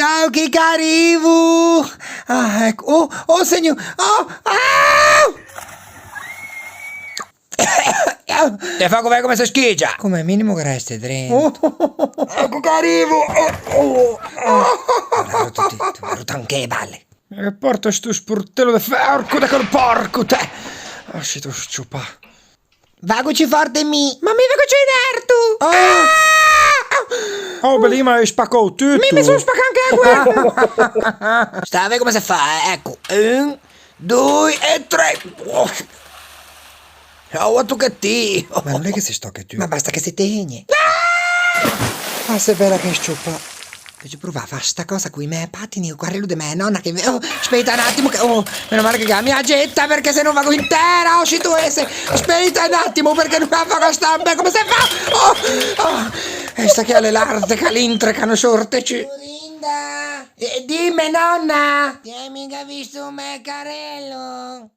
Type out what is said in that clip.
Ciao che carivo! Ah, ecco. Oh, segno. Oh, ah! Te fa come si schiccia. Come minimo che resti dentro. Ecco che arrivo. Allora, tutti, rotto anche le palle. E porta sto sportello di ferco da col porco te. Asci tu sciupa. Vagoci forte mi. Ma mi vedo certo. Oh, belima hai spaccato tutto. Mi sono spaccato anche a Sta a vedere come si fa, ecco. 1, 2 e 3. Oh, tu cattivo. Ma non è che si sta che tu. Ma basta che si tegne. Ma se vera che sciupa. Devi provare a fare sta cosa con i miei pattini o quello di mia nonna che... Oh, aspetta un attimo che... Oh, meno male che la mia getta perché se non vago intera, oh, tu esse. Aspetta un attimo perché non la fago stampa, come si fa? Oh. E sta che ha le larde calintrecano sorteci. Florinda! Dimmi nonna! Ti hai mica visto un meccarello?